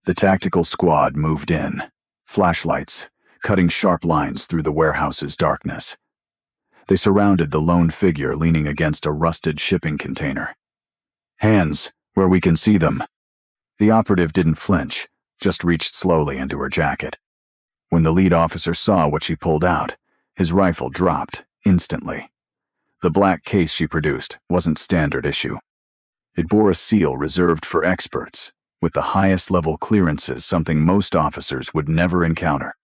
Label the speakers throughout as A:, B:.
A: The tactical squad moved in, flashlights cutting sharp lines through the warehouse's darkness. They surrounded the lone figure leaning against a rusted shipping container. "Hands, where we can see them." The operative didn't flinch, just reached slowly into her jacket. When the lead officer saw what she pulled out, his rifle dropped instantly. The black case she produced wasn't standard issue. It bore a seal reserved for experts, with the highest level clearances, something most officers would never encounter.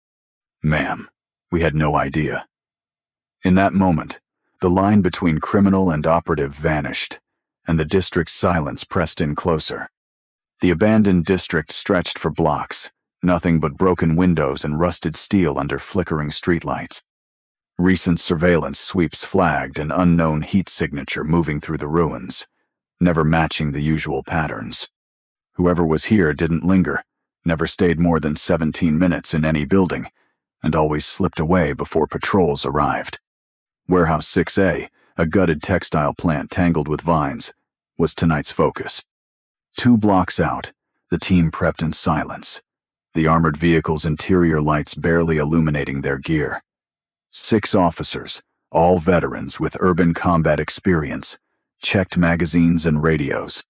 A: "Ma'am, we had no idea." In that moment, the line between criminal and operative vanished, and the district's silence pressed in closer. The abandoned district stretched for blocks, nothing but broken windows and rusted steel under flickering streetlights. Recent surveillance sweeps flagged an unknown heat signature moving through the ruins, never matching the usual patterns. Whoever was here didn't linger, never stayed more than 17 minutes in any building, and always slipped away before patrols arrived. Warehouse 6A, a gutted textile plant tangled with vines, was tonight's focus. 2 blocks out, the team prepped in silence, the armored vehicle's interior lights barely illuminating their gear. 6 officers, all veterans with urban combat experience, checked magazines and radios.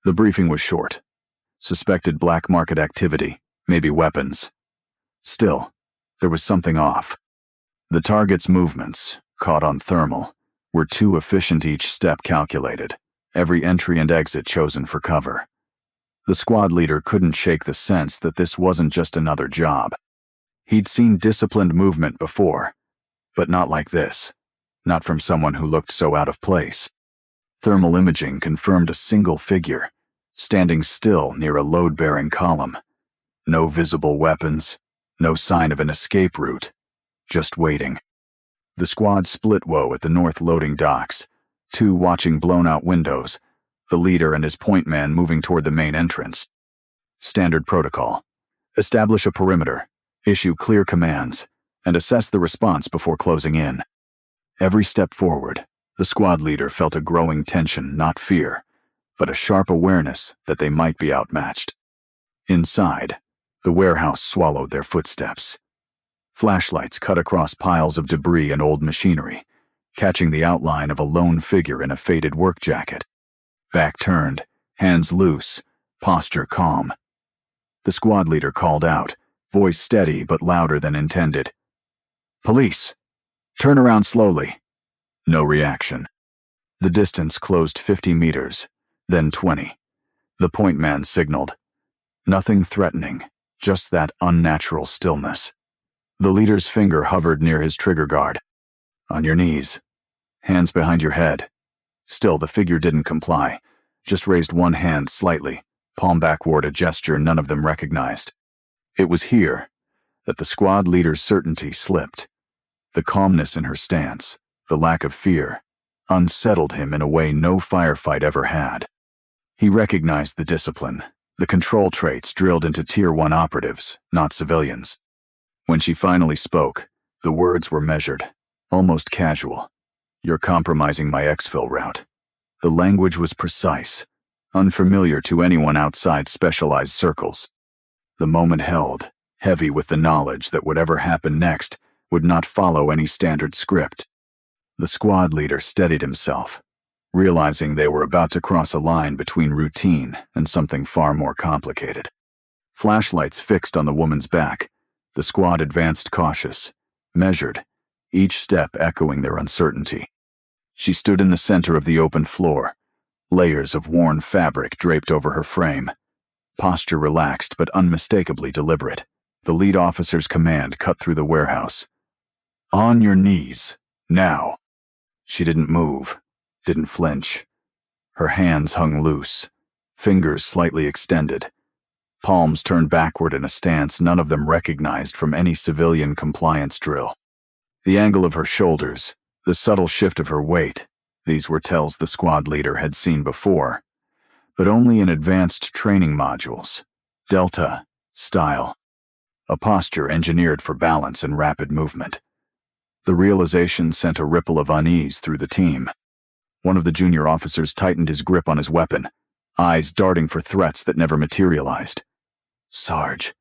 A: The briefing was short. Suspected black market activity, maybe weapons. Still, there was something off. The target's movements, caught on thermal, were too efficient, each step calculated, every entry and exit chosen for cover. The squad leader couldn't shake the sense that this wasn't just another job. He'd seen disciplined movement before, but not like this, not from someone who looked so out of place. Thermal imaging confirmed a single figure, standing still near a load-bearing column. No visible weapons, no sign of an escape route, just waiting. The squad split woe at the north loading docks, 2 watching blown-out windows, the leader and his point man moving toward the main entrance. Standard protocol: establish a perimeter, issue clear commands, and assess the response before closing in. Every step forward, the squad leader felt a growing tension, not fear, but a sharp awareness that they might be outmatched. Inside, the warehouse swallowed their footsteps. Flashlights cut across piles of debris and old machinery, catching the outline of a lone figure in a faded work jacket. Back turned, hands loose, posture calm. The squad leader called out, voice steady but louder than intended. "Police! Turn around slowly." No reaction. The distance closed 50 meters, then 20. The point man signaled. Nothing threatening, just that unnatural stillness. The leader's finger hovered near his trigger guard. "On your knees. Hands behind your head." Still, the figure didn't comply, just raised one hand slightly, palm backward, a gesture none of them recognized. It was here that the squad leader's certainty slipped. The calmness in her stance, the lack of fear, unsettled him in a way no firefight ever had. He recognized the discipline, the control traits drilled into Tier 1 operatives, not civilians. When she finally spoke, the words were measured, almost casual. "You're compromising my exfil route." The language was precise, unfamiliar to anyone outside specialized circles. The moment held, heavy with the knowledge that whatever happened next would not follow any standard script. The squad leader steadied himself, realizing they were about to cross a line between routine and something far more complicated. Flashlights fixed on the woman's back, the squad advanced cautious, measured, each step echoing their uncertainty. She stood in the center of the open floor, layers of worn fabric draped over her frame. Posture relaxed but unmistakably deliberate. The lead officer's command cut through the warehouse. "On your knees, now." She didn't move, didn't flinch. Her hands hung loose, fingers slightly extended, palms turned backward in a stance none of them recognized from any civilian compliance drill. The angle of her shoulders, the subtle shift of her weight, these were tells the squad leader had seen before, but only in advanced training modules, Delta, style. A posture engineered for balance and rapid movement. The realization sent a ripple of unease through the team. One of the junior officers tightened his grip on his weapon, eyes darting for threats that never materialized. "Sarge,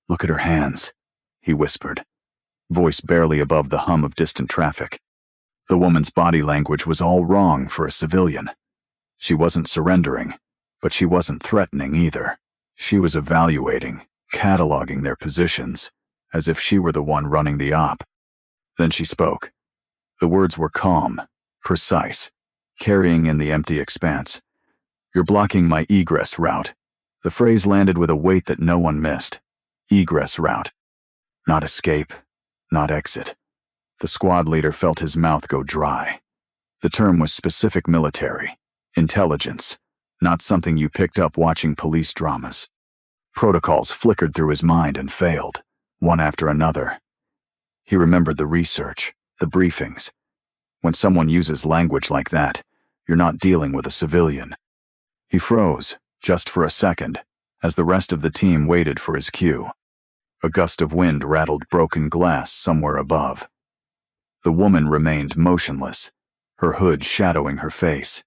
A: look at her hands," he whispered, voice barely above the hum of distant traffic. The woman's body language was all wrong for a civilian. She wasn't surrendering, but she wasn't threatening either. She was evaluating, cataloging their positions, as if she were the one running the op. Then she spoke. The words were calm, precise, carrying in the empty expanse. "You're blocking my egress route." The phrase landed with a weight that no one missed. Egress route. Not escape, not exit. The squad leader felt his mouth go dry. The term was specific military, intelligence, not something you picked up watching police dramas. Protocols flickered through his mind and failed, one after another. He remembered the research, the briefings. When someone uses language like that, you're not dealing with a civilian. He froze, just for a second, as the rest of the team waited for his cue. A gust of wind rattled broken glass somewhere above. The woman remained motionless, her hood shadowing her face,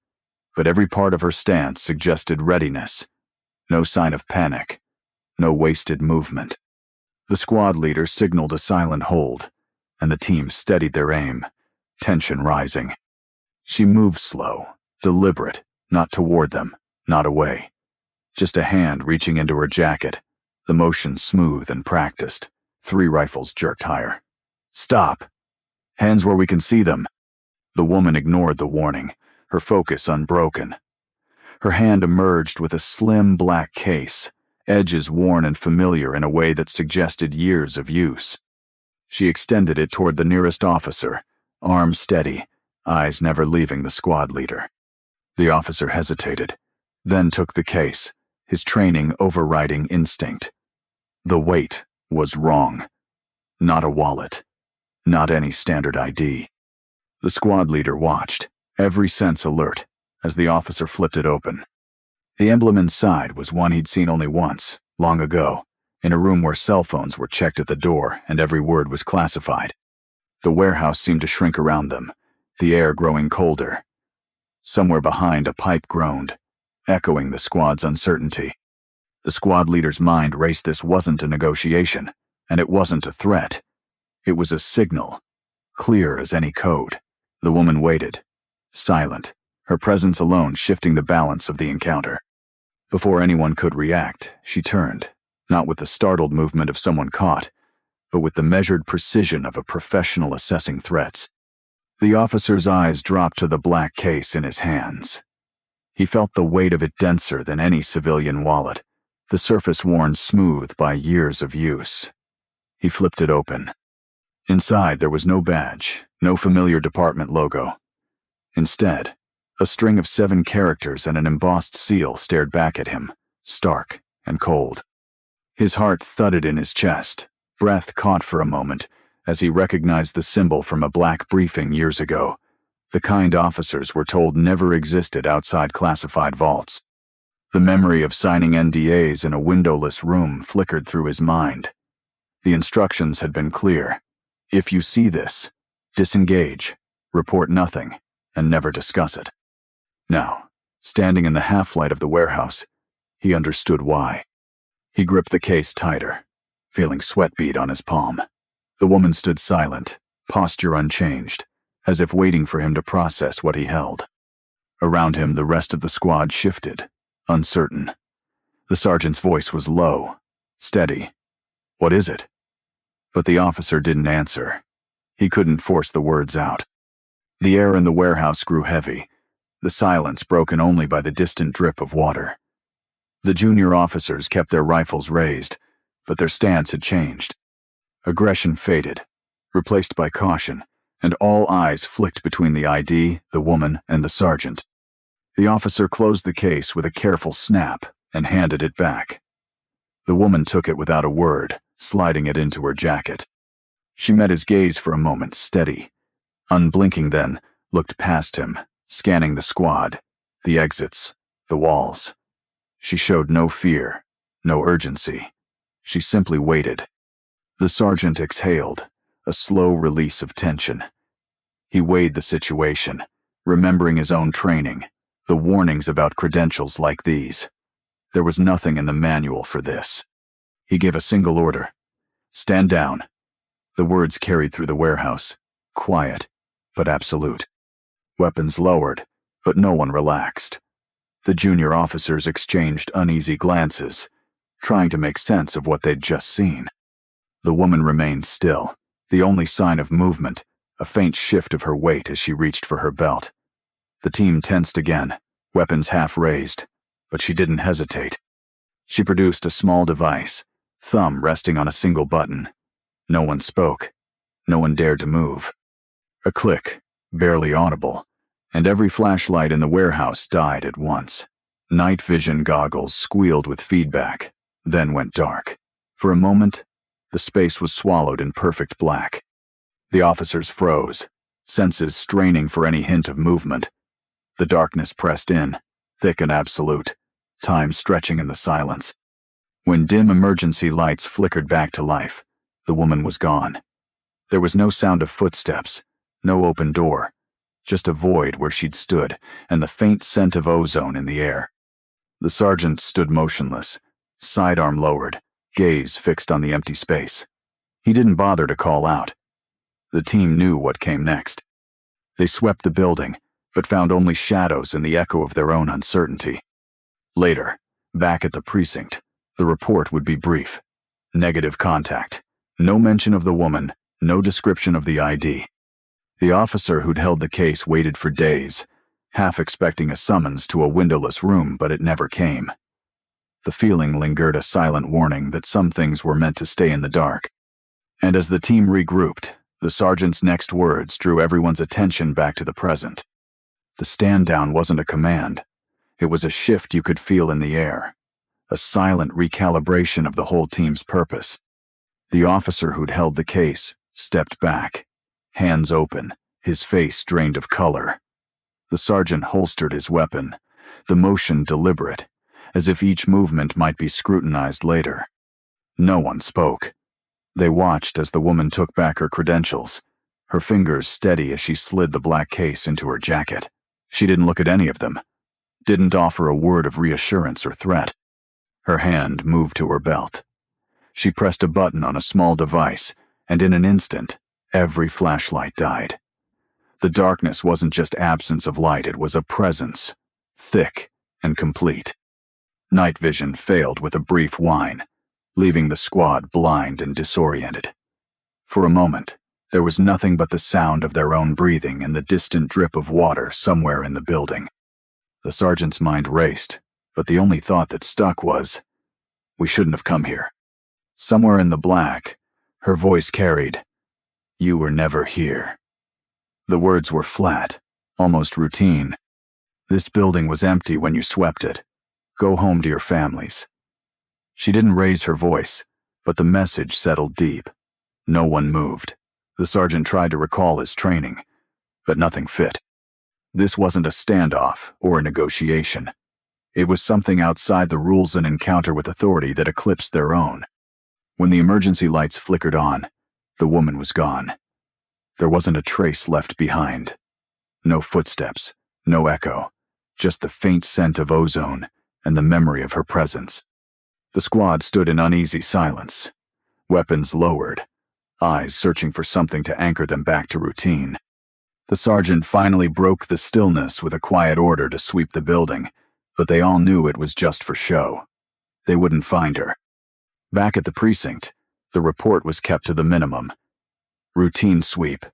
A: but every part of her stance suggested readiness. No sign of panic, no wasted movement. The squad leader signaled a silent hold, and the team steadied their aim, tension rising. She moved slow, deliberate, not toward them, not away. Just a hand reaching into her jacket, the motion smooth and practiced. 3 rifles jerked higher. "Stop! Hands where we can see them." The woman ignored the warning, her focus unbroken. Her hand emerged with a slim black case, edges worn and familiar in a way that suggested years of use. She extended it toward the nearest officer, arm steady, eyes never leaving the squad leader. The officer hesitated, then took the case, his training overriding instinct. The weight was wrong. Not a wallet. Not any standard ID. The squad leader watched, every sense alert, as the officer flipped it open. The emblem inside was one he'd seen only once, long ago, in a room where cell phones were checked at the door and every word was classified. The warehouse seemed to shrink around them, the air growing colder. Somewhere behind, a pipe groaned, echoing the squad's uncertainty. The squad leader's mind raced. This wasn't a negotiation, and it wasn't a threat. It was a signal, clear as any code. The woman waited, silent, her presence alone shifting the balance of the encounter. Before anyone could react, she turned, not with the startled movement of someone caught, but with the measured precision of a professional assessing threats. The officer's eyes dropped to the black case in his hands. He felt the weight of it denser than any civilian wallet, the surface worn smooth by years of use. He flipped it open. Inside there was no badge, no familiar department logo. Instead, a string of 7 characters and an embossed seal stared back at him, stark and cold. His heart thudded in his chest, breath caught for a moment, as he recognized the symbol from a black briefing years ago, the kind officers were told never existed outside classified vaults. The memory of signing NDAs in a windowless room flickered through his mind. The instructions had been clear. If you see this, disengage, report nothing, and never discuss it. Now, standing in the half-light of the warehouse, he understood why. He gripped the case tighter, feeling sweat bead on his palm. The woman stood silent, posture unchanged, as if waiting for him to process what he held. Around him, the rest of the squad shifted, uncertain. The sergeant's voice was low, steady. "What is it?" But the officer didn't answer. He couldn't force the words out. The air in the warehouse grew heavy, the silence broken only by the distant drip of water. The junior officers kept their rifles raised, but their stance had changed. Aggression faded, replaced by caution, and all eyes flicked between the ID, the woman, and the sergeant. The officer closed the case with a careful snap and handed it back. The woman took it without a word, sliding it into her jacket. She met his gaze for a moment, steady. Unblinking then, looked past him, scanning the squad, the exits, the walls. She showed no fear, no urgency. She simply waited. The sergeant exhaled, a slow release of tension. He weighed the situation, remembering his own training, the warnings about credentials like these. There was nothing in the manual for this. He gave a single order. "Stand down." The words carried through the warehouse. Quiet, but absolute. Weapons lowered, but no one relaxed. The junior officers exchanged uneasy glances, trying to make sense of what they'd just seen. The woman remained still, the only sign of movement, a faint shift of her weight as she reached for her belt. The team tensed again, weapons half raised, but she didn't hesitate. She produced a small device, thumb resting on a single button. No one spoke. No one dared to move. A click, barely audible, and every flashlight in the warehouse died at once. Night vision goggles squealed with feedback, then went dark. For a moment, the space was swallowed in perfect black. The officers froze, senses straining for any hint of movement. The darkness pressed in, thick and absolute, time stretching in the silence. When dim emergency lights flickered back to life, the woman was gone. There was no sound of footsteps, no open door, just a void where she'd stood and the faint scent of ozone in the air. The sergeant stood motionless, sidearm lowered, gaze fixed on the empty space. He didn't bother to call out. The team knew what came next. They swept the building, but found only shadows and the echo of their own uncertainty. Later, back at the precinct, the report would be brief. Negative contact. No mention of the woman, no description of the ID. The officer who'd held the case waited for days, half expecting a summons to a windowless room, but it never came. The feeling lingered, a silent warning that some things were meant to stay in the dark. And as the team regrouped, the sergeant's next words drew everyone's attention back to the present. The stand down wasn't a command. It was a shift you could feel in the air, a silent recalibration of the whole team's purpose. The officer who'd held the case stepped back, hands open, his face drained of color. The sergeant holstered his weapon, the motion deliberate, as if each movement might be scrutinized later. No one spoke. They watched as the woman took back her credentials, her fingers steady as she slid the black case into her jacket. She didn't look at any of them, didn't offer a word of reassurance or threat. Her hand moved to her belt. She pressed a button on a small device, and in an instant, every flashlight died. The darkness wasn't just absence of light, it was a presence, thick and complete. Night vision failed with a brief whine, leaving the squad blind and disoriented. For a moment, there was nothing but the sound of their own breathing and the distant drip of water somewhere in the building. The sergeant's mind raced, but the only thought that stuck was, "We shouldn't have come here." Somewhere in the black, her voice carried, "You were never here." The words were flat, almost routine. "This building was empty when you swept it. Go home to your families." She didn't raise her voice, but the message settled deep. No one moved. The sergeant tried to recall his training, but nothing fit. This wasn't a standoff or a negotiation. It was something outside the rules, an encounter with authority that eclipsed their own. When the emergency lights flickered on, the woman was gone. There wasn't a trace left behind. No footsteps, no echo, just the faint scent of ozone and the memory of her presence. The squad stood in uneasy silence, weapons lowered, eyes searching for something to anchor them back to routine. The sergeant finally broke the stillness with a quiet order to sweep the building, but they all knew it was just for show. They wouldn't find her. Back at the precinct, the report was kept to the minimum. Routine sweep,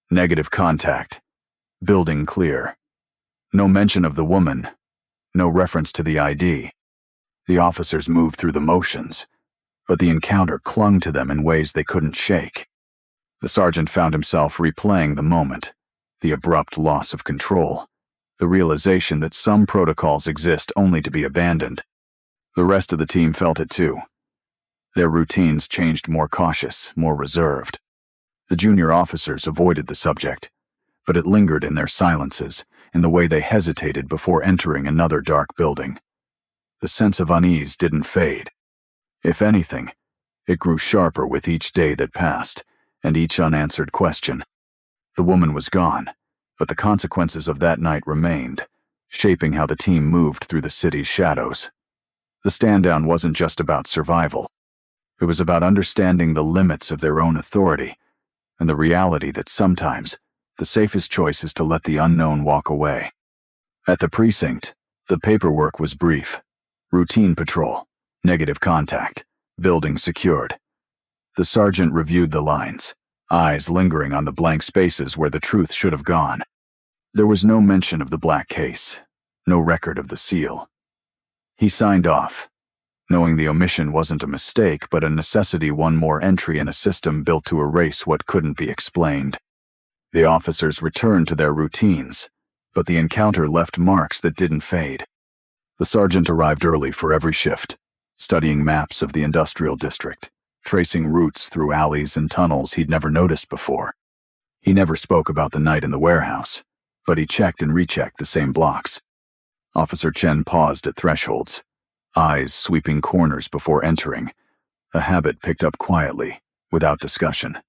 A: negative contact, building clear. No mention of the woman, no reference to the ID. The officers moved through the motions, but the encounter clung to them in ways they couldn't shake. The sergeant found himself replaying the moment, the abrupt loss of control, the realization that some protocols exist only to be abandoned. The rest of the team felt it too. Their routines changed, more cautious, more reserved. The junior officers avoided the subject, but it lingered in their silences, in the way they hesitated before entering another dark building. The sense of unease didn't fade. If anything, it grew sharper with each day that passed, and each unanswered question. The woman was gone, but the consequences of that night remained, shaping how the team moved through the city's shadows. The stand-down wasn't just about survival. It was about understanding the limits of their own authority and the reality that sometimes the safest choice is to let the unknown walk away. At the precinct, the paperwork was brief. Routine patrol, negative contact, building secured. The sergeant reviewed the lines, eyes lingering on the blank spaces where the truth should have gone. There was no mention of the black case, no record of the seal. He signed off, knowing the omission wasn't a mistake but a necessity, one more entry in a system built to erase what couldn't be explained. The officers returned to their routines, but the encounter left marks that didn't fade. The sergeant arrived early for every shift, studying maps of the industrial district, tracing routes through alleys and tunnels he'd never noticed before. He never spoke about the night in the warehouse, but he checked and rechecked the same blocks. Officer Chen paused at thresholds, eyes sweeping corners before entering, a habit picked up quietly, without discussion.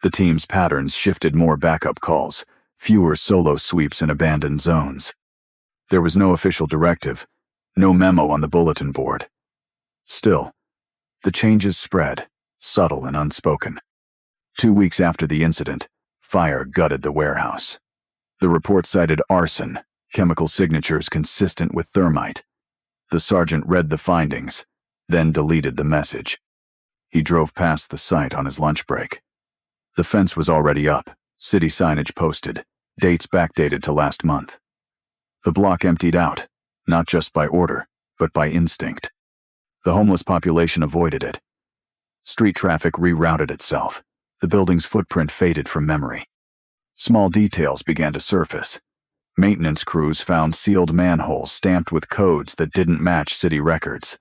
A: The team's patterns shifted: more backup calls, fewer solo sweeps in abandoned zones. There was no official directive, no memo on the bulletin board. Still, the changes spread, subtle and unspoken. 2 weeks after the incident, fire gutted the warehouse. The report cited arson, chemical signatures consistent with thermite. The sergeant read the findings, then deleted the message. He drove past the site on his lunch break. The fence was already up, city signage posted, dates backdated to last month. The block emptied out, not just by order, but by instinct. The homeless population avoided it. Street traffic rerouted itself. The building's footprint faded from memory. Small details began to surface. Maintenance crews found sealed manholes stamped with codes that didn't match city records.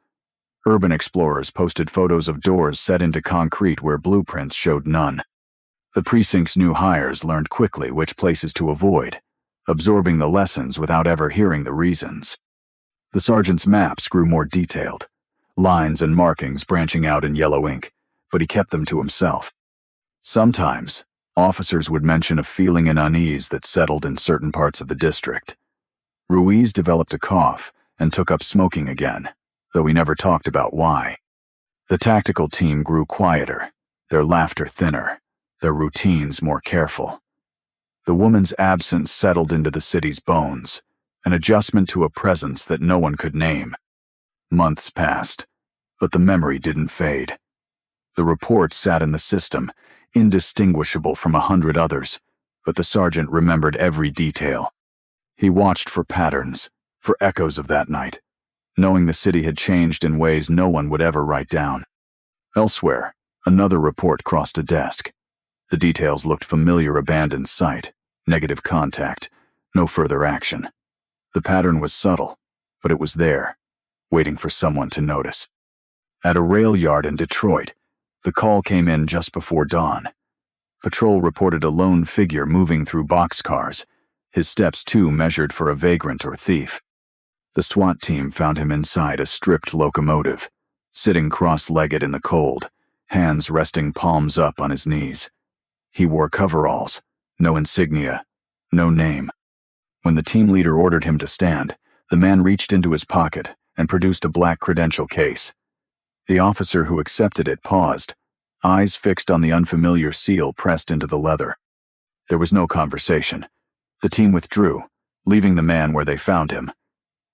A: Urban explorers posted photos of doors set into concrete where blueprints showed none. The precinct's new hires learned quickly which places to avoid, absorbing the lessons without ever hearing the reasons. The sergeant's maps grew more detailed, lines and markings branching out in yellow ink, but he kept them to himself. Sometimes, officers would mention a feeling of unease that settled in certain parts of the district. Ruiz developed a cough and took up smoking again, though he never talked about why. The tactical team grew quieter, their laughter thinner, their routines more careful. The woman's absence settled into the city's bones, an adjustment to a presence that no one could name. Months passed, but the memory didn't fade. The report sat in the system, indistinguishable from 100 others, but the sergeant remembered every detail. He watched for patterns, for echoes of that night, knowing the city had changed in ways no one would ever write down. Elsewhere, another report crossed a desk. The details looked familiar: abandoned site, negative contact, no further action. The pattern was subtle, but it was there, waiting for someone to notice. At a rail yard in Detroit, the call came in just before dawn. Patrol reported a lone figure moving through boxcars, his steps too measured for a vagrant or thief. The SWAT team found him inside a stripped locomotive, sitting cross-legged in the cold, hands resting palms up on his knees. He wore coveralls, no insignia, no name. When the team leader ordered him to stand, the man reached into his pocket and produced a black credential case. The officer who accepted it paused, eyes fixed on the unfamiliar seal pressed into the leather. There was no conversation. The team withdrew, leaving the man where they found him.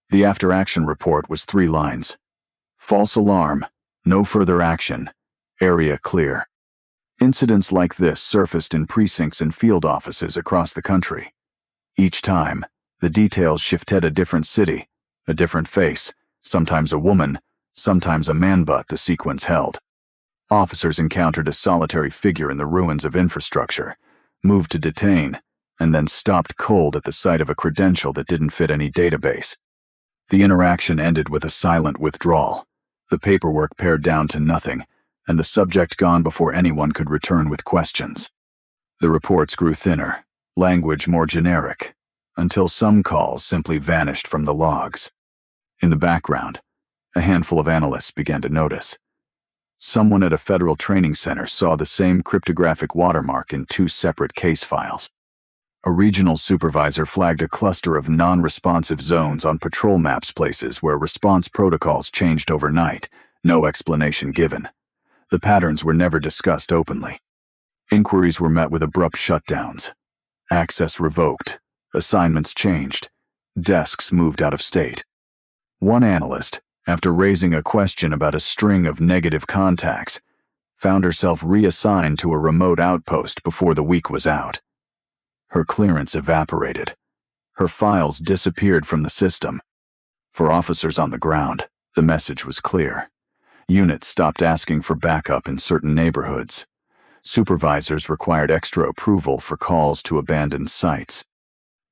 A: The after-action report was 3 lines. False alarm, no further action, area clear. Incidents like this surfaced in precincts and field offices across the country. Each time, the details shifted: a different city, a different face, sometimes a woman, sometimes a man, but the sequence held. Officers encountered a solitary figure in the ruins of infrastructure, moved to detain, and then stopped cold at the sight of a credential that didn't fit any database. The interaction ended with a silent withdrawal, the paperwork pared down to nothing, and the subject gone before anyone could return with questions. The reports grew thinner, language more generic, until some calls simply vanished from the logs. In the background, a handful of analysts began to notice. Someone at a federal training center saw the same cryptographic watermark in 2 separate case files. A regional supervisor flagged a cluster of non-responsive zones on patrol maps, places where response protocols changed overnight, no explanation given. The patterns were never discussed openly. Inquiries were met with abrupt shutdowns. Access revoked, assignments changed, desks moved out of state. One analyst, after raising a question about a string of negative contacts, found herself reassigned to a remote outpost before the week was out. Her clearance evaporated. Her files disappeared from the system. For officers on the ground, the message was clear. Units stopped asking for backup in certain neighborhoods. Supervisors required extra approval for calls to abandoned sites.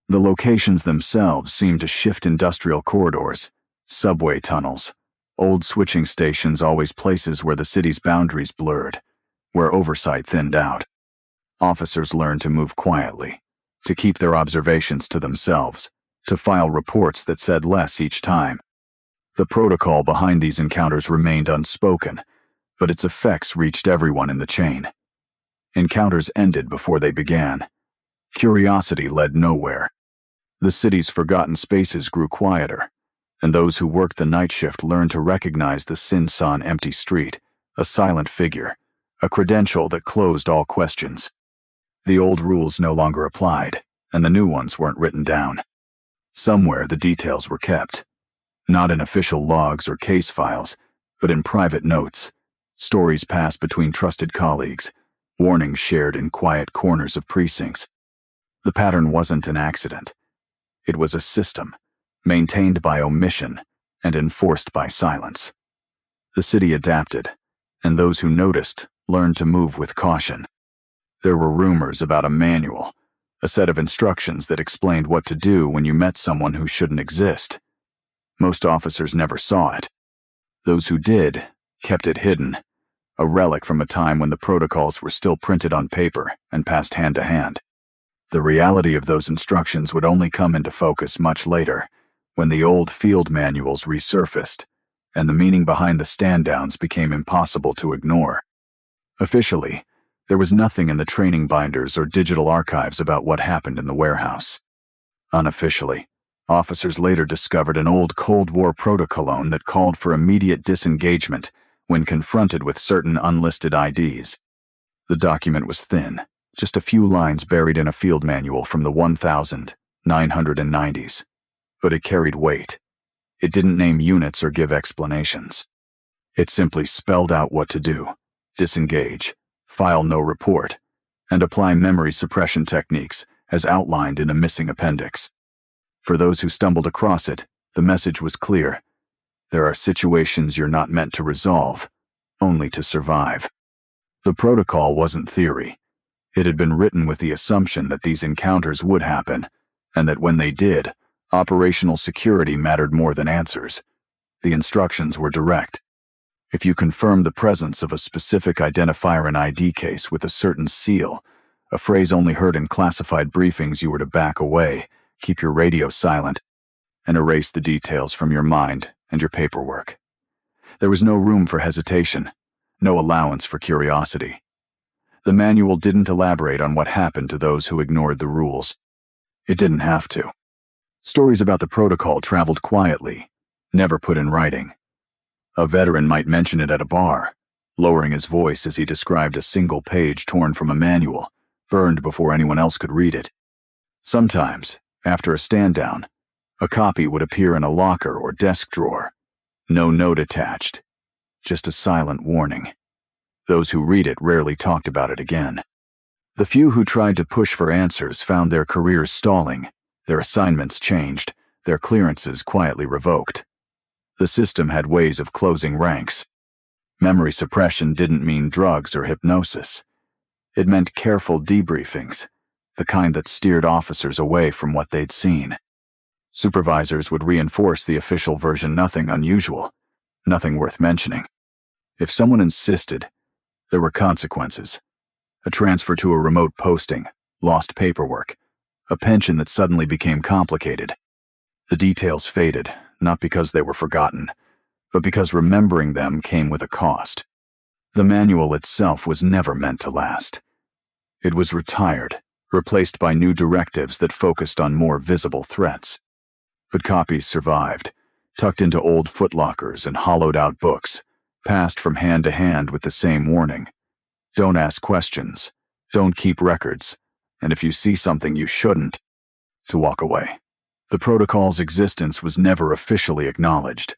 A: The locations themselves seemed to shift. Industrial corridors, subway tunnels, old switching stations, always places where the city's boundaries blurred, where oversight thinned out. Officers learned to move quietly, to keep their observations to themselves, to file reports that said less each time. The protocol behind these encounters remained unspoken, but its effects reached everyone in the chain. Encounters ended before they began. Curiosity led nowhere. The city's forgotten spaces grew quieter, and those who worked the night shift learned to recognize the sin-son empty street, a silent figure, a credential that closed all questions. The old rules no longer applied, and the new ones weren't written down. Somewhere the details were kept, not in official logs or case files, but in private notes, stories passed between trusted colleagues, warnings shared in quiet corners of precincts. The pattern wasn't an accident. It was a system, maintained by omission and enforced by silence. The city adapted, and those who noticed learned to move with caution. There were rumors about a manual, a set of instructions that explained what to do when you met someone who shouldn't exist. Most officers never saw it. Those who did kept it hidden, a relic from a time when the protocols were still printed on paper and passed hand to hand. The reality of those instructions would only come into focus much later, when the old field manuals resurfaced, and the meaning behind the stand-downs became impossible to ignore. Officially, there was nothing in the training binders or digital archives about what happened in the warehouse. Unofficially, officers later discovered an old Cold War protocol that called for immediate disengagement when confronted with certain unlisted IDs. The document was thin, just a few lines buried in a field manual from the 1990s. But it carried weight. It didn't name units or give explanations. It simply spelled out what to do: disengage, file no report, and apply memory suppression techniques as outlined in a missing appendix. For those who stumbled across it, the message was clear. There are situations you're not meant to resolve, only to survive. The protocol wasn't theory. It had been written with the assumption that these encounters would happen, and that when they did, operational security mattered more than answers. The instructions were direct. If you confirmed the presence of a specific identifier in ID case with a certain seal, a phrase only heard in classified briefings, you were to back away, keep your radio silent, and erase the details from your mind and your paperwork. There was no room for hesitation, no allowance for curiosity. The manual didn't elaborate on what happened to those who ignored the rules. It didn't have to. Stories about the protocol traveled quietly, never put in writing. A veteran might mention it at a bar, lowering his voice as he described a single page torn from a manual, burned before anyone else could read it. Sometimes, after a stand-down, a copy would appear in a locker or desk drawer. No note attached, just a silent warning. Those who read it rarely talked about it again. The few who tried to push for answers found their careers stalling, their assignments changed, their clearances quietly revoked. The system had ways of closing ranks. Memory suppression didn't mean drugs or hypnosis. It meant careful debriefings, the kind that steered officers away from what they'd seen. Supervisors would reinforce the official version: nothing unusual, nothing worth mentioning. If someone insisted, there were consequences. A transfer to a remote posting, lost paperwork, a pension that suddenly became complicated. The details faded, not because they were forgotten, but because remembering them came with a cost. The manual itself was never meant to last. It was retired, replaced by new directives that focused on more visible threats. But copies survived, tucked into old footlockers and hollowed-out books, passed from hand to hand with the same warning. Don't ask questions, don't keep records, and if you see something you shouldn't, to walk away. The protocol's existence was never officially acknowledged,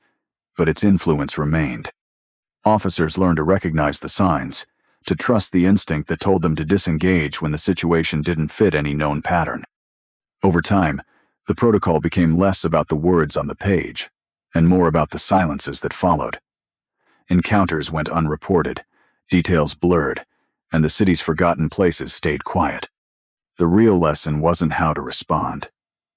A: but its influence remained. Officers learned to recognize the signs, to trust the instinct that told them to disengage when the situation didn't fit any known pattern. Over time, the protocol became less about the words on the page, and more about the silences that followed. Encounters went unreported, details blurred, and the city's forgotten places stayed quiet. The real lesson wasn't how to respond,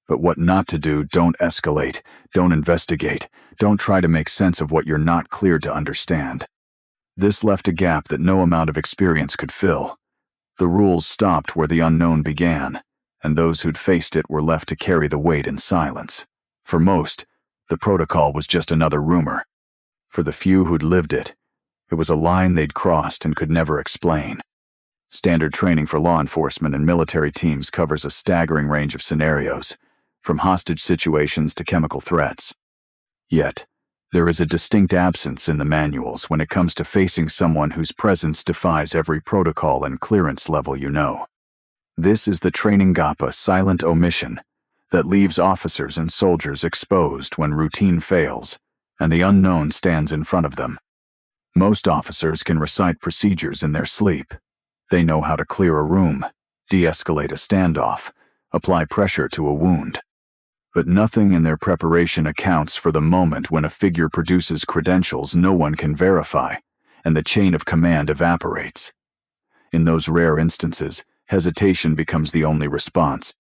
A: but what not to do. Don't escalate, don't investigate, don't try to make sense of what you're not cleared to understand. This left a gap that no amount of experience could fill. The rules stopped where the unknown began, and those who'd faced it were left to carry the weight in silence. For most, the protocol was just another rumor. For the few who'd lived it, it was a line they'd crossed and could never explain. Standard training for law enforcement and military teams covers a staggering range of scenarios, from hostage situations to chemical threats. Yet, there is a distinct absence in the manuals when it comes to facing someone whose presence defies every protocol and clearance level you know. This is the training gap, a silent omission that leaves officers and soldiers exposed when routine fails and the unknown stands in front of them. Most officers can recite procedures in their sleep. They know how to clear a room, de-escalate a standoff, apply pressure to a wound. But nothing in their preparation accounts for the moment when a figure produces credentials no one can verify, and the chain of command evaporates. In those rare instances, hesitation becomes the only response.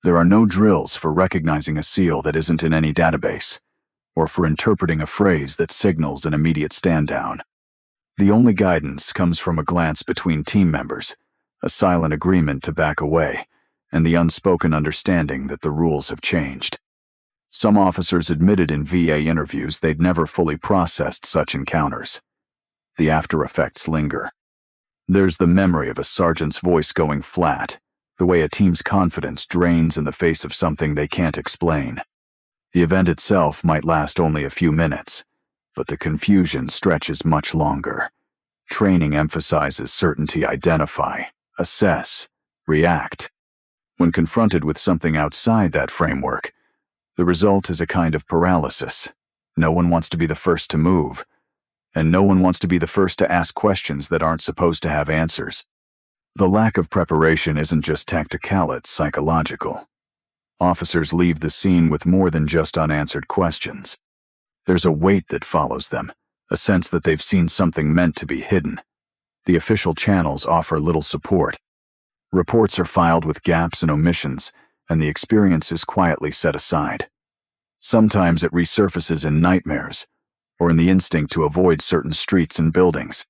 A: There are no drills for recognizing a SEAL that isn't in any database, or for interpreting a phrase that signals an immediate stand-down. The only guidance comes from a glance between team members, a silent agreement to back away, and the unspoken understanding that the rules have changed. Some officers admitted in VA interviews they'd never fully processed such encounters. The after effects linger. There's the memory of a sergeant's voice going flat, the way a team's confidence drains in the face of something they can't explain. The event itself might last only a few minutes, but the confusion stretches much longer. Training emphasizes certainty: identify, assess, react. When confronted with something outside that framework, the result is a kind of paralysis. No one wants to be the first to move, and no one wants to be the first to ask questions that aren't supposed to have answers. The lack of preparation isn't just tactical, it's psychological. Officers leave the scene with more than just unanswered questions. There's a weight that follows them, a sense that they've seen something meant to be hidden. The official channels offer little support. Reports are filed with gaps and omissions, and the experience is quietly set aside. Sometimes it resurfaces in nightmares, or in the instinct to avoid certain streets and buildings.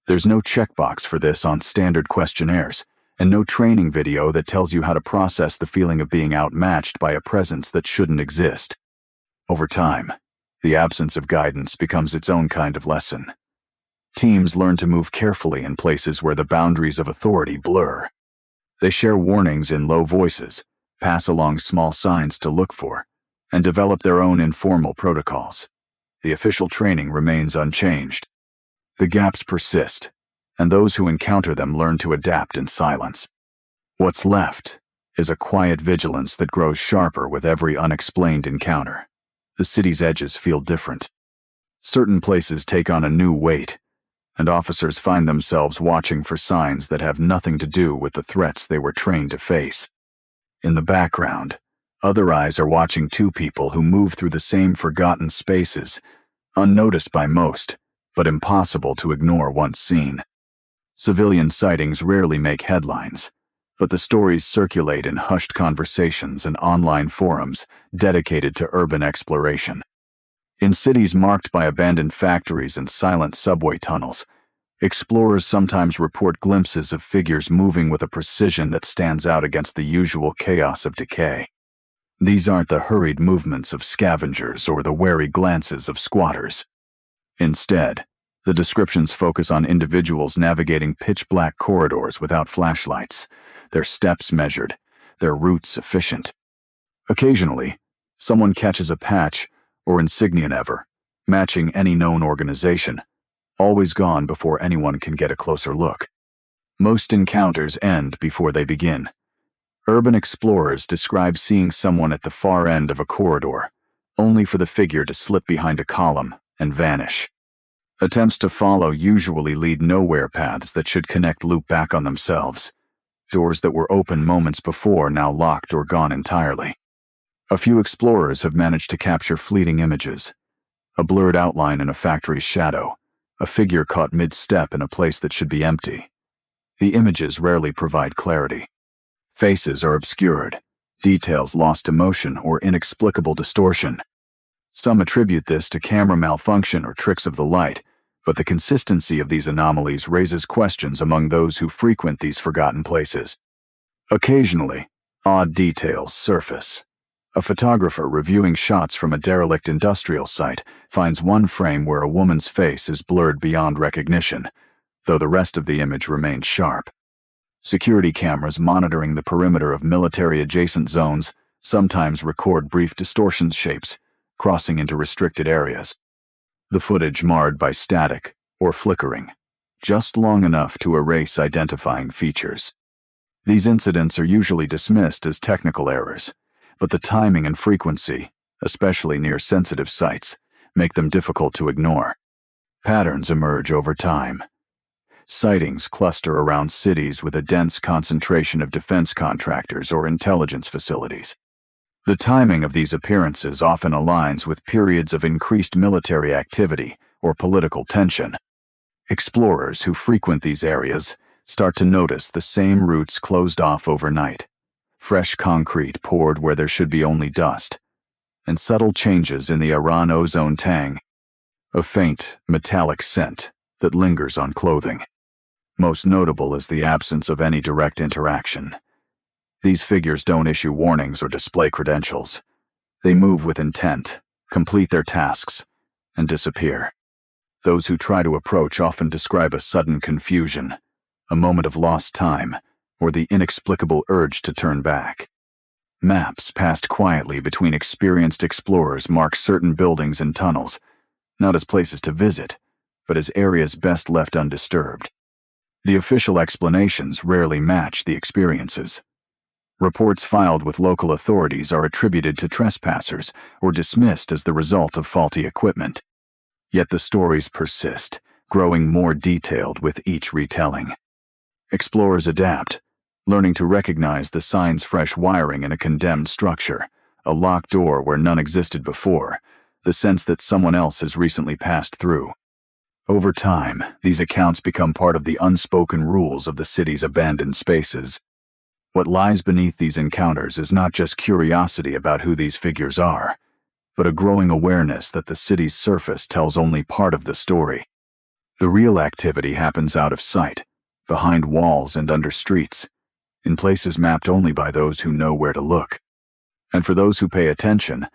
A: There's no checkbox for this on standard questionnaires, and no training video that tells you how to process the feeling of being outmatched by a presence that shouldn't exist. Over time, the absence of guidance becomes its own kind of lesson. Teams learn to move carefully in places where the boundaries of authority blur. They share warnings in low voices, pass along small signs to look for, and develop their own informal protocols. The official training remains unchanged. The gaps persist, and those who encounter them learn to adapt in silence. What's left is a quiet vigilance that grows sharper with every unexplained encounter. The city's edges feel different. Certain places take on a new weight, and officers find themselves watching for signs that have nothing to do with the threats they were trained to face. In the background, other eyes are watching two people who move through the same forgotten spaces, unnoticed by most, but impossible to ignore once seen. Civilian sightings rarely make headlines, but the stories circulate in hushed conversations and online forums dedicated to urban exploration. In cities marked by abandoned factories and silent subway tunnels, explorers sometimes report glimpses of figures moving with a precision that stands out against the usual chaos of decay. These aren't the hurried movements of scavengers or the wary glances of squatters. Instead, The descriptions focus on individuals navigating pitch-black corridors without flashlights, their steps measured, their routes efficient. Occasionally, someone catches a patch or insignia never, matching any known organization, always gone before anyone can get a closer look. Most encounters end before they begin. Urban explorers describe seeing someone at the far end of a corridor, only for the figure to slip behind a column and vanish. Attempts to follow usually lead nowhere. Paths that should connect loop back on themselves. Doors that were open moments before now locked or gone entirely. A few explorers have managed to capture fleeting images. A blurred outline in a factory's shadow, a figure caught mid-step in a place that should be empty. The images rarely provide clarity. Faces are obscured, details lost to motion or inexplicable distortion. Some attribute this to camera malfunction or tricks of the light, but the consistency of these anomalies raises questions among those who frequent these forgotten places. Occasionally, odd details surface. A photographer reviewing shots from a derelict industrial site finds one frame where a woman's face is blurred beyond recognition, though the rest of the image remains sharp. Security cameras monitoring the perimeter of military-adjacent zones sometimes record brief distortion shapes, crossing into restricted areas. The footage marred by static or flickering, just long enough to erase identifying features. These incidents are usually dismissed as technical errors, but the timing and frequency, especially near sensitive sites, make them difficult to ignore. Patterns emerge over time. Sightings cluster around cities with a dense concentration of defense contractors or intelligence facilities. The timing of these appearances often aligns with periods of increased military activity or political tension. Explorers who frequent these areas start to notice the same routes closed off overnight, fresh concrete poured where there should be only dust, and subtle changes in the Iran ozone tang, a faint, metallic scent that lingers on clothing. Most notable is the absence of any direct interaction. These figures don't issue warnings or display credentials. They move with intent, complete their tasks, and disappear. Those who try to approach often describe a sudden confusion, a moment of lost time, or the inexplicable urge to turn back. Maps passed quietly between experienced explorers mark certain buildings and tunnels, not as places to visit, but as areas best left undisturbed. The official explanations rarely match the experiences. Reports filed with local authorities are attributed to trespassers or dismissed as the result of faulty equipment. Yet the stories persist, growing more detailed with each retelling. Explorers adapt, learning to recognize the signs: fresh wiring in a condemned structure, a locked door where none existed before, the sense that someone else has recently passed through. Over time, these accounts become part of the unspoken rules of the city's abandoned spaces. What lies beneath these encounters is not just curiosity about who these figures are, but a growing awareness that the city's surface tells only part of the story. The real activity happens out of sight, behind walls and under streets, in places mapped only by those who know where to look. And for those who pay attention,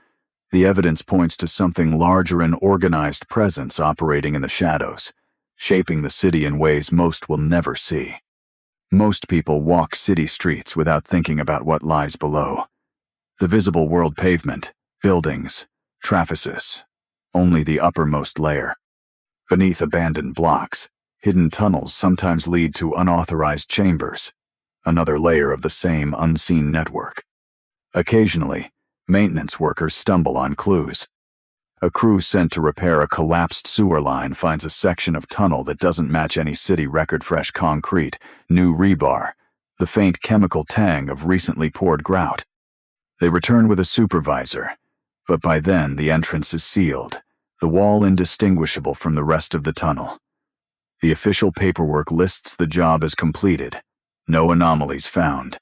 A: the evidence points to something larger: an organized presence operating in the shadows, shaping the city in ways most will never see. Most people walk city streets without thinking about what lies below. The visible world: pavement, buildings, trafficis, only the uppermost layer. Beneath abandoned blocks, hidden tunnels sometimes lead to unauthorized chambers, another layer of the same unseen network. Occasionally, maintenance workers stumble on clues. A crew sent to repair a collapsed sewer line finds a section of tunnel that doesn't match any city record: fresh concrete, new rebar, the faint chemical tang of recently poured grout. They return with a supervisor, but by then the entrance is sealed, the wall indistinguishable from the rest of the tunnel. The official paperwork lists the job as completed, no anomalies found.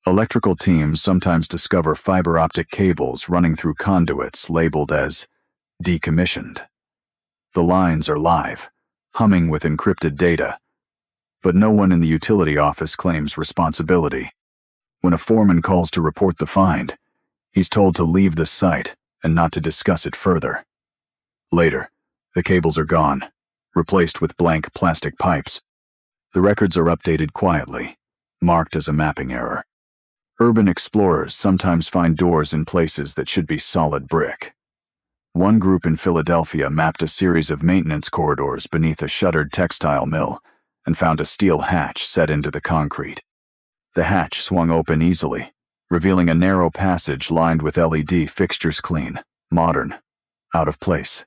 A: Electrical teams sometimes discover fiber optic cables running through conduits labeled as decommissioned. The lines are live, humming with encrypted data, but no one in the utility office claims responsibility. When a foreman calls to report the find, he's told to leave the site and not to discuss it further. Later, the cables are gone, replaced with blank plastic pipes. The records are updated quietly, marked as a mapping error. Urban explorers sometimes find doors in places that should be solid brick. One group in Philadelphia mapped a series of maintenance corridors beneath a shuttered textile mill and found a steel hatch set into the concrete. The hatch swung open easily, revealing a narrow passage lined with LED fixtures, clean, modern, out of place.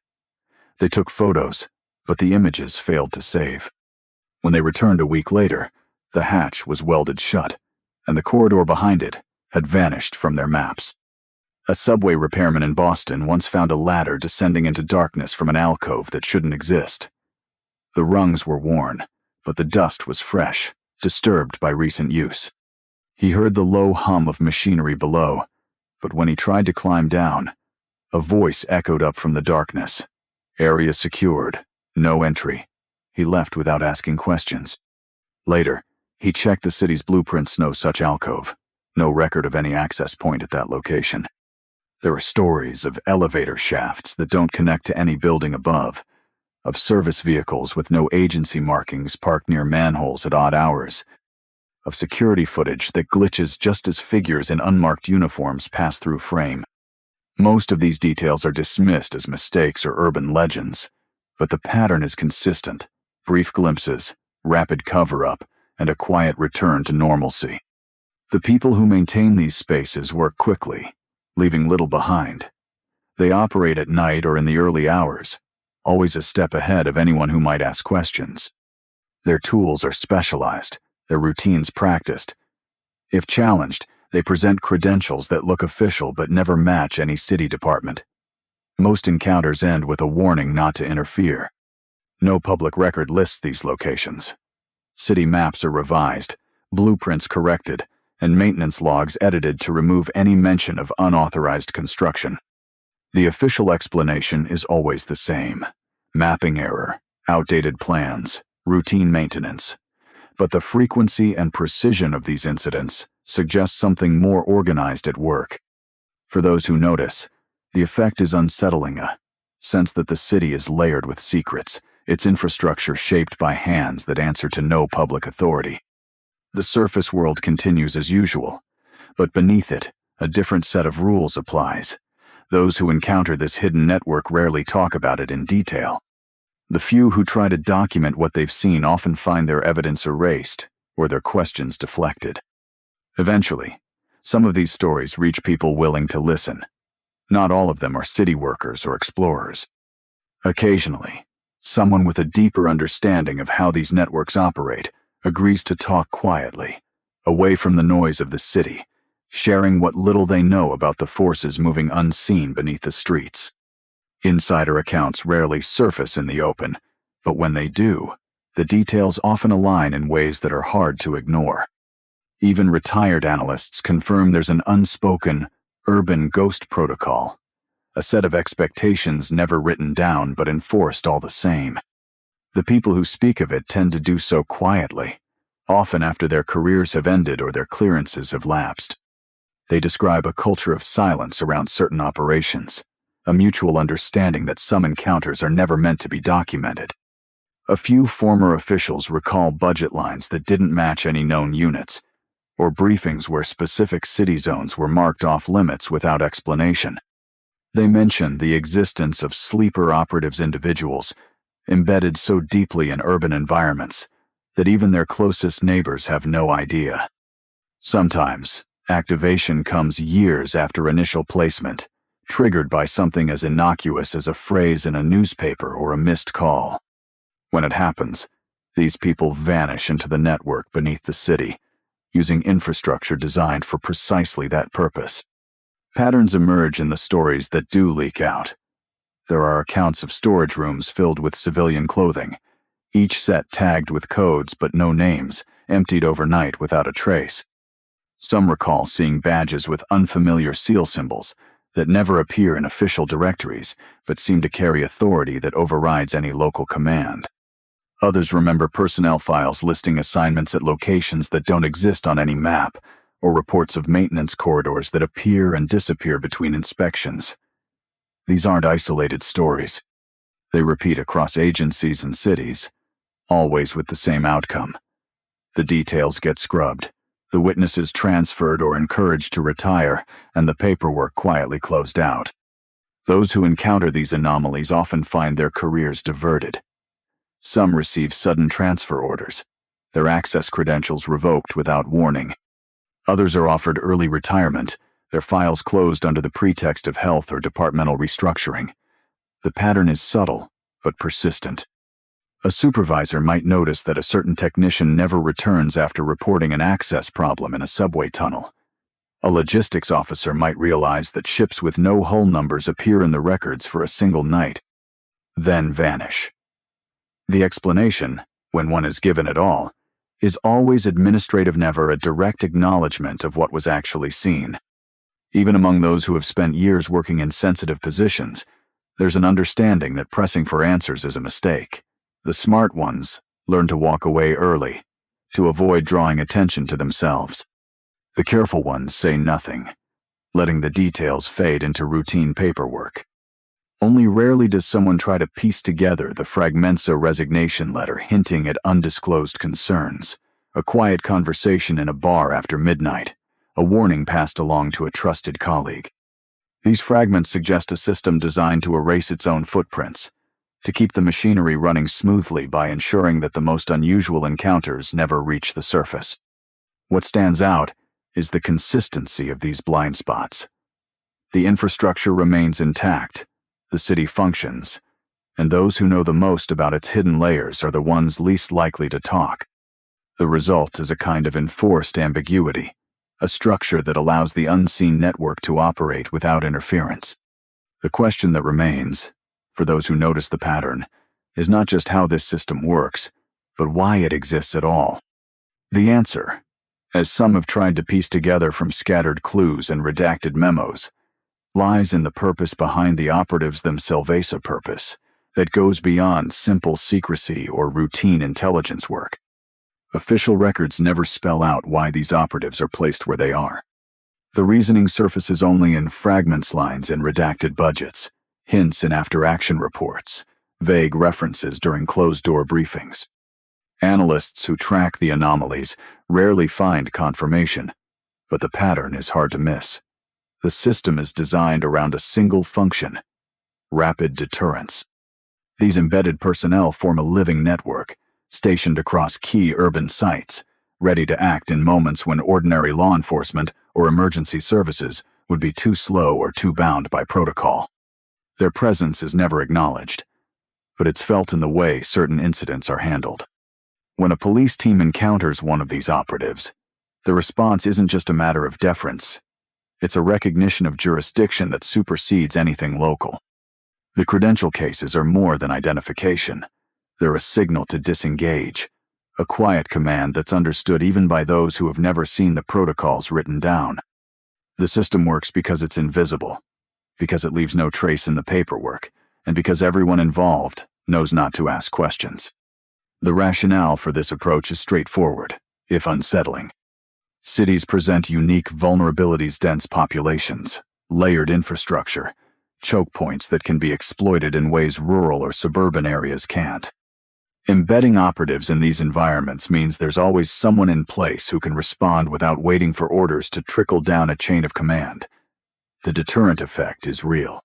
A: They took photos, but the images failed to save. When they returned a week later, the hatch was welded shut, and the corridor behind it had vanished from their maps. A subway repairman in Boston once found a ladder descending into darkness from an alcove that shouldn't exist. The rungs were worn, but the dust was fresh, disturbed by recent use. He heard the low hum of machinery below, but when he tried to climb down, a voice echoed up from the darkness. Area secured, no entry. He left without asking questions. Later, he checked the city's blueprints, no such alcove, no record of any access point at that location. There are stories of elevator shafts that don't connect to any building above, of service vehicles with no agency markings parked near manholes at odd hours, of security footage that glitches just as figures in unmarked uniforms pass through frame. Most of these details are dismissed as mistakes or urban legends, but the pattern is consistent: brief glimpses, rapid cover-up, and a quiet return to normalcy. The people who maintain these spaces work quickly, leaving little behind. They operate at night or in the early hours, always a step ahead of anyone who might ask questions. Their tools are specialized, their routines practiced. If challenged, they present credentials that look official but never match any city department. Most encounters end with a warning not to interfere. No public record lists these locations. City maps are revised, blueprints corrected, and maintenance logs edited to remove any mention of unauthorized construction. The official explanation is always the same: mapping error, outdated plans, routine maintenance. But the frequency and precision of these incidents suggests something more organized at work. For those who notice, the effect is unsettling, a sense that the city is layered with secrets, its infrastructure shaped by hands that answer to no public authority. The surface world continues as usual, but beneath it, a different set of rules applies. Those who encounter this hidden network rarely talk about it in detail. The few who try to document what they've seen often find their evidence erased or their questions deflected. Eventually, some of these stories reach people willing to listen. Not all of them are city workers or explorers. Occasionally, someone with a deeper understanding of how these networks operate agrees to talk quietly, away from the noise of the city, sharing what little they know about the forces moving unseen beneath the streets. Insider accounts rarely surface in the open, but when they do, the details often align in ways that are hard to ignore. Even retired analysts confirm there's an unspoken, urban ghost protocol, a set of expectations never written down but enforced all the same. The people who speak of it tend to do so quietly, often after their careers have ended or their clearances have lapsed. They describe a culture of silence around certain operations, a mutual understanding that some encounters are never meant to be documented. A few former officials recall budget lines that didn't match any known units, or briefings where specific city zones were marked off limits without explanation. They mention the existence of sleeper operatives, individuals embedded so deeply in urban environments that even their closest neighbors have no idea. Sometimes, activation comes years after initial placement, triggered by something as innocuous as a phrase in a newspaper or a missed call. When it happens, these people vanish into the network beneath the city, using infrastructure designed for precisely that purpose. Patterns emerge in the stories that do leak out. There are accounts of storage rooms filled with civilian clothing, each set tagged with codes but no names, emptied overnight without a trace. Some recall seeing badges with unfamiliar seal symbols that never appear in official directories but seem to carry authority that overrides any local command. Others remember personnel files listing assignments at locations that don't exist on any map, or reports of maintenance corridors that appear and disappear between inspections. These aren't isolated stories. They repeat across agencies and cities, always with the same outcome. The details get scrubbed, the witnesses transferred or encouraged to retire, and the paperwork quietly closed out. Those who encounter these anomalies often find their careers diverted. Some receive sudden transfer orders, their access credentials revoked without warning. Others are offered early retirement, their files closed under the pretext of health or departmental restructuring. The pattern is subtle, but persistent. A supervisor might notice that a certain technician never returns after reporting an access problem in a subway tunnel. A logistics officer might realize that ships with no hull numbers appear in the records for a single night, then vanish. The explanation, when one is given at all, is always administrative, never a direct acknowledgement of what was actually seen. Even among those who have spent years working in sensitive positions, there's an understanding that pressing for answers is a mistake. The smart ones learn to walk away early, to avoid drawing attention to themselves. The careful ones say nothing, letting the details fade into routine paperwork. Only rarely does someone try to piece together the fragments of resignation letter hinting at undisclosed concerns, a quiet conversation in a bar after midnight, a warning passed along to a trusted colleague. These fragments suggest a system designed to erase its own footprints, to keep the machinery running smoothly by ensuring that the most unusual encounters never reach the surface. What stands out is the consistency of these blind spots. The infrastructure remains intact, the city functions, and those who know the most about its hidden layers are the ones least likely to talk. The result is a kind of enforced ambiguity, a structure that allows the unseen network to operate without interference. The question that remains, for those who notice the pattern, is not just how this system works, but why it exists at all. The answer, as some have tried to piece together from scattered clues and redacted memos, lies in the purpose behind the operatives themselves, a purpose that goes beyond simple secrecy or routine intelligence work. Official records never spell out why these operatives are placed where they are. The reasoning surfaces only in fragments, lines in redacted budgets, hints in after-action reports, vague references during closed-door briefings. Analysts who track the anomalies rarely find confirmation, but the pattern is hard to miss. The system is designed around a single function: rapid deterrence. These embedded personnel form a living network, stationed across key urban sites, ready to act in moments when ordinary law enforcement or emergency services would be too slow or too bound by protocol. Their presence is never acknowledged, but it's felt in the way certain incidents are handled. When a police team encounters one of these operatives, the response isn't just a matter of deference. It's a recognition of jurisdiction that supersedes anything local. The credential cases are more than identification. They're a signal to disengage, a quiet command that's understood even by those who have never seen the protocols written down. The system works because it's invisible, because it leaves no trace in the paperwork, and because everyone involved knows not to ask questions. The rationale for this approach is straightforward, if unsettling. Cities present unique vulnerabilities: dense populations, layered infrastructure, choke points that can be exploited in ways rural or suburban areas can't. Embedding operatives in these environments means there's always someone in place who can respond without waiting for orders to trickle down a chain of command. The deterrent effect is real.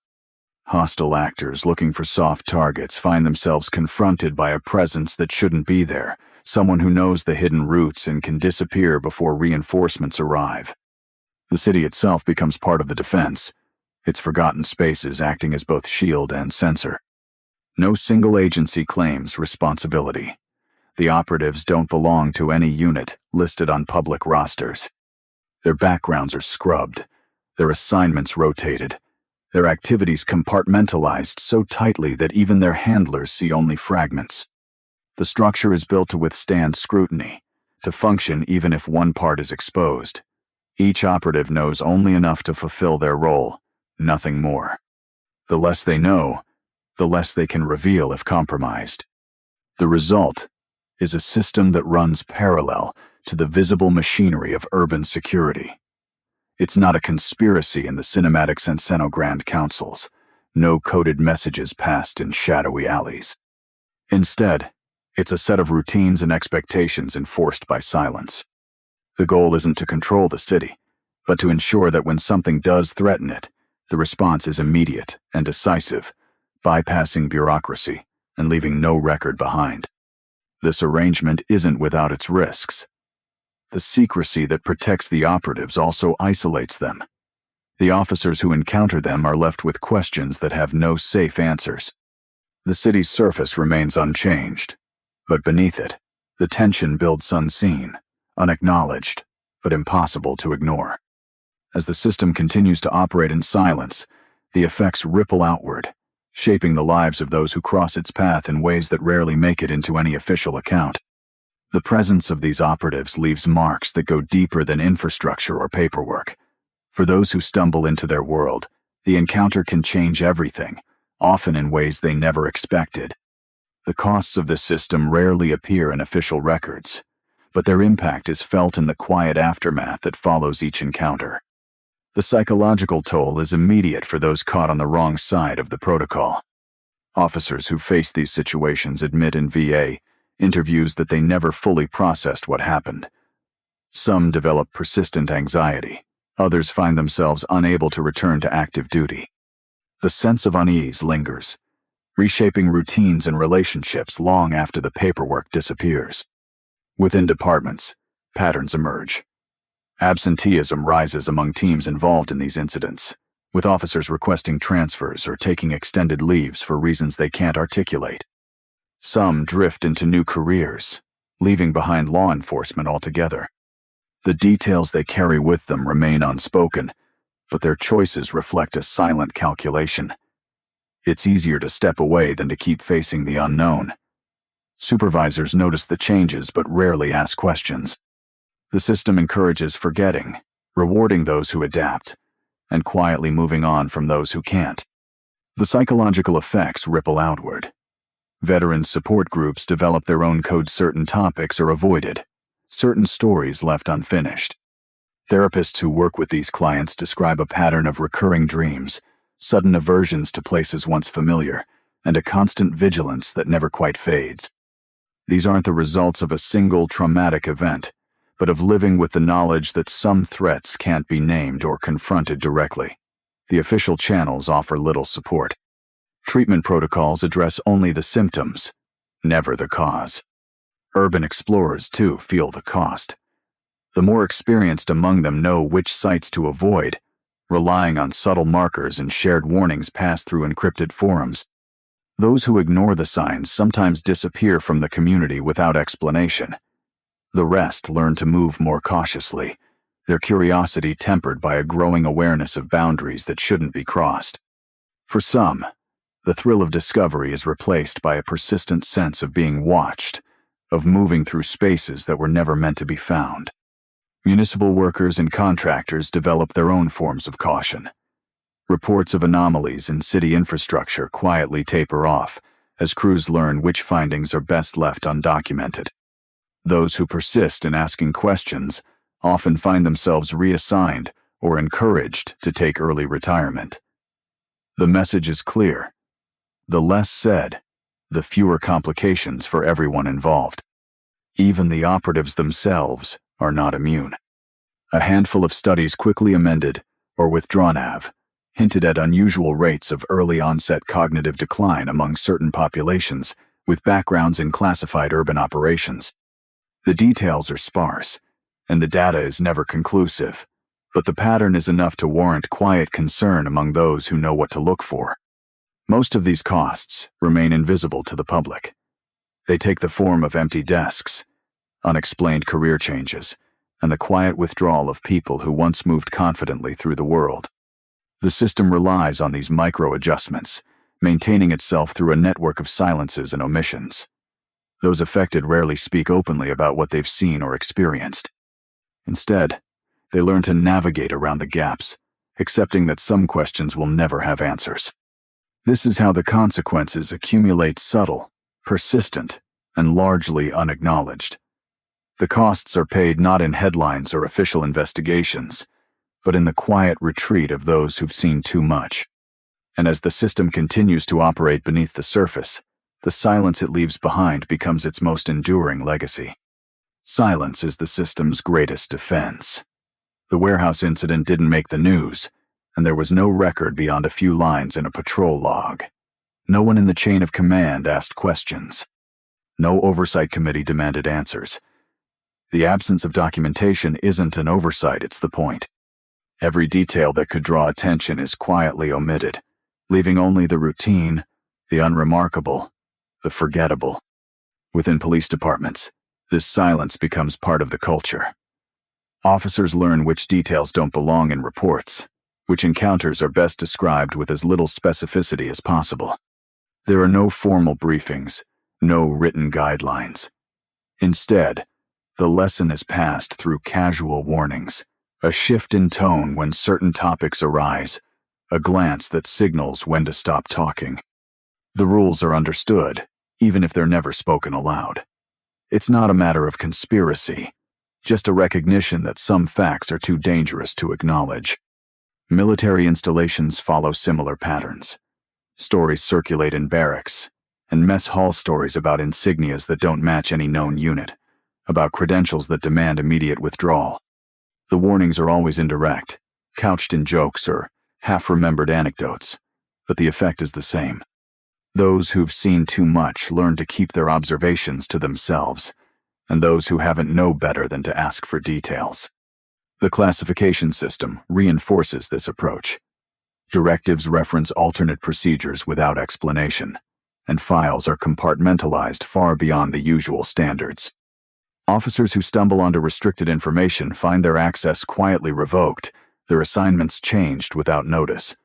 A: Hostile actors looking for soft targets find themselves confronted by a presence that shouldn't be there, someone who knows the hidden routes and can disappear before reinforcements arrive. The city itself becomes part of the defense, its forgotten spaces acting as both shield and sensor. No single agency claims responsibility. The operatives don't belong to any unit listed on public rosters. Their backgrounds are scrubbed, their assignments rotated, their activities compartmentalized so tightly that even their handlers see only fragments. The structure is built to withstand scrutiny, to function even if one part is exposed. Each operative knows only enough to fulfill their role, nothing more. The less they know, the less they can reveal if compromised. The result is a system that runs parallel to the visible machinery of urban security. It's not a conspiracy in the cinematics and scenogrand councils, no coded messages passed in shadowy alleys. Instead, it's a set of routines and expectations enforced by silence. The goal isn't to control the city, but to ensure that when something does threaten it, the response is immediate and decisive, bypassing bureaucracy and leaving no record behind. This arrangement isn't without its risks. The secrecy that protects the operatives also isolates them. The officers who encounter them are left with questions that have no safe answers. The city's surface remains unchanged, but beneath it, the tension builds unseen, unacknowledged, but impossible to ignore. As the system continues to operate in silence, the effects ripple outward, shaping the lives of those who cross its path in ways that rarely make it into any official account. The presence of these operatives leaves marks that go deeper than infrastructure or paperwork. For those who stumble into their world, the encounter can change everything, often in ways they never expected. The costs of this system rarely appear in official records, but their impact is felt in the quiet aftermath that follows each encounter. The psychological toll is immediate for those caught on the wrong side of the protocol. Officers who face these situations admit in VA interviews that they never fully processed what happened. Some develop persistent anxiety. Others find themselves unable to return to active duty. The sense of unease lingers, reshaping routines and relationships long after the paperwork disappears. Within departments, patterns emerge. Absenteeism rises among teams involved in these incidents, with officers requesting transfers or taking extended leaves for reasons they can't articulate. Some drift into new careers, leaving behind law enforcement altogether. The details they carry with them remain unspoken, but their choices reflect a silent calculation. It's easier to step away than to keep facing the unknown. Supervisors notice the changes but rarely ask questions. The system encourages forgetting, rewarding those who adapt, and quietly moving on from those who can't. The psychological effects ripple outward. Veteran support groups develop their own code. Certain topics are avoided, certain stories left unfinished. Therapists who work with these clients describe a pattern of recurring dreams, sudden aversions to places once familiar, and a constant vigilance that never quite fades. These aren't the results of a single traumatic event, but of living with the knowledge that some threats can't be named or confronted directly. The official channels offer little support. Treatment protocols address only the symptoms, never the cause. Urban explorers, too, feel the cost. The more experienced among them know which sites to avoid, relying on subtle markers and shared warnings passed through encrypted forums. Those who ignore the signs sometimes disappear from the community without explanation. The rest learn to move more cautiously, their curiosity tempered by a growing awareness of boundaries that shouldn't be crossed. For some, the thrill of discovery is replaced by a persistent sense of being watched, of moving through spaces that were never meant to be found. Municipal workers and contractors develop their own forms of caution. Reports of anomalies in city infrastructure quietly taper off as crews learn which findings are best left undocumented. Those who persist in asking questions often find themselves reassigned or encouraged to take early retirement. The message is clear. The less said, the fewer complications for everyone involved. Even the operatives themselves are not immune. A handful of studies quickly amended or withdrawn have hinted at unusual rates of early-onset cognitive decline among certain populations with backgrounds in classified urban operations. The details are sparse, and the data is never conclusive, but the pattern is enough to warrant quiet concern among those who know what to look for. Most of these costs remain invisible to the public. They take the form of empty desks, unexplained career changes, and the quiet withdrawal of people who once moved confidently through the world. The system relies on these micro-adjustments, maintaining itself through a network of silences and omissions. Those affected rarely speak openly about what they've seen or experienced. Instead, they learn to navigate around the gaps, accepting that some questions will never have answers. This is how the consequences accumulate, subtle, persistent, and largely unacknowledged. The costs are paid not in headlines or official investigations, but in the quiet retreat of those who've seen too much. And as the system continues to operate beneath the surface, the silence it leaves behind becomes its most enduring legacy. Silence is the system's greatest defense. The warehouse incident didn't make the news, and there was no record beyond a few lines in a patrol log. No one in the chain of command asked questions. No oversight committee demanded answers. The absence of documentation isn't an oversight, it's the point. Every detail that could draw attention is quietly omitted, leaving only the routine, the unremarkable, the forgettable. Within police departments, this silence becomes part of the culture. Officers learn which details don't belong in reports, which encounters are best described with as little specificity as possible. There are no formal briefings, no written guidelines. Instead, the lesson is passed through casual warnings, a shift in tone when certain topics arise, a glance that signals when to stop talking. The rules are understood, even if they're never spoken aloud. It's not a matter of conspiracy, just a recognition that some facts are too dangerous to acknowledge. Military installations follow similar patterns. Stories circulate in barracks, and mess hall stories about insignias that don't match any known unit, about credentials that demand immediate withdrawal. The warnings are always indirect, couched in jokes or half-remembered anecdotes, but the effect is the same. Those who've seen too much learn to keep their observations to themselves, and those who haven't know better than to ask for details. The classification system reinforces this approach. Directives reference alternate procedures without explanation, and files are compartmentalized far beyond the usual standards. Officers who stumble onto restricted information find their access quietly revoked, their assignments changed without notice.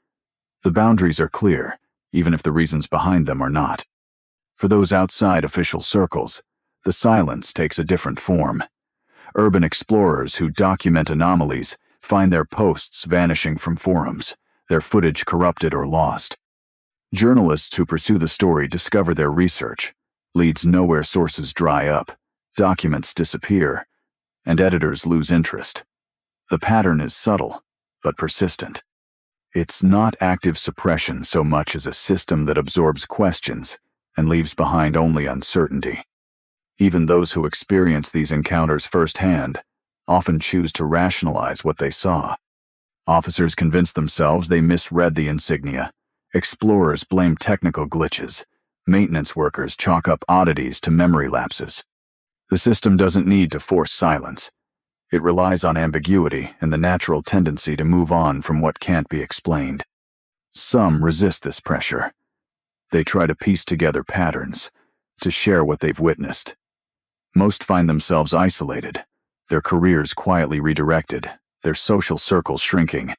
A: The boundaries are clear, even if the reasons behind them are not. For those outside official circles, the silence takes a different form. Urban explorers who document anomalies find their posts vanishing from forums, their footage corrupted or lost. Journalists who pursue the story discover their research, leads nowhere, sources dry up, documents disappear, and editors lose interest. The pattern is subtle, but persistent. It's not active suppression so much as a system that absorbs questions and leaves behind only uncertainty. Even those who experience these encounters firsthand often choose to rationalize what they saw. Officers convince themselves they misread the insignia. Explorers blame technical glitches. Maintenance workers chalk up oddities to memory lapses. The system doesn't need to force silence. It relies on ambiguity and the natural tendency to move on from what can't be explained. Some resist this pressure. They try to piece together patterns, to share what they've witnessed. Most find themselves isolated, their careers quietly redirected, their social circles shrinking.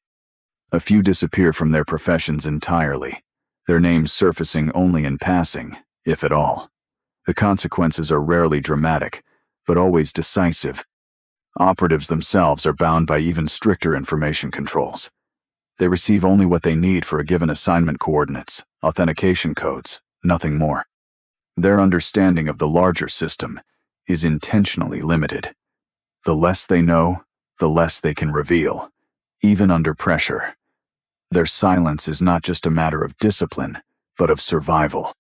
A: A few disappear from their professions entirely, their names surfacing only in passing, if at all. The consequences are rarely dramatic, but always decisive. Operatives themselves are bound by even stricter information controls. They receive only what they need for a given assignment: coordinates, authentication codes, nothing more. Their understanding of the larger system is intentionally limited. The less they know, the less they can reveal, even under pressure. Their silence is not just a matter of discipline, but of survival.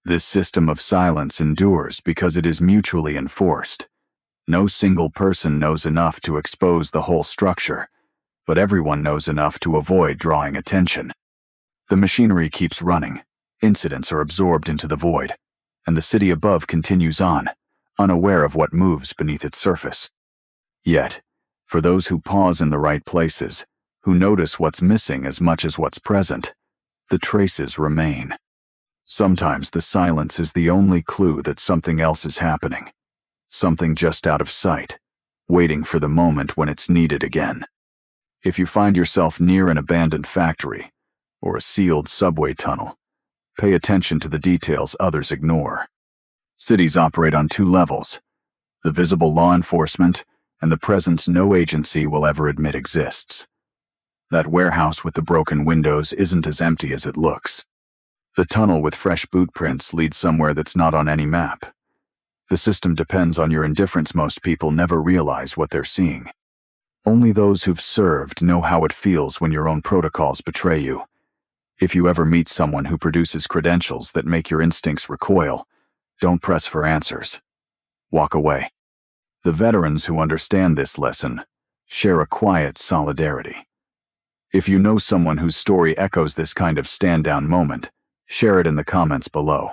A: This system of silence endures because it is mutually enforced. No single person knows enough to expose the whole structure, but everyone knows enough to avoid drawing attention. The machinery keeps running, incidents are absorbed into the void, and the city above continues on, unaware of what moves beneath its surface. Yet, for those who pause in the right places, who notice what's missing as much as what's present, the traces remain. Sometimes the silence is the only clue that something else is happening, something just out of sight, waiting for the moment when it's needed again. If you find yourself near an abandoned factory or a sealed subway tunnel, pay attention to the details others ignore. Cities operate on two levels: the visible law enforcement and the presence no agency will ever admit exists. That warehouse with the broken windows isn't as empty as it looks. The tunnel with fresh boot prints leads somewhere that's not on any map. The system depends on your indifference. Most people never realize what they're seeing. Only those who've served know how it feels when your own protocols betray you. If you ever meet someone who produces credentials that make your instincts recoil, don't press for answers. Walk away. The veterans who understand this lesson share a quiet solidarity. If you know someone whose story echoes this kind of stand-down moment, share it in the comments below.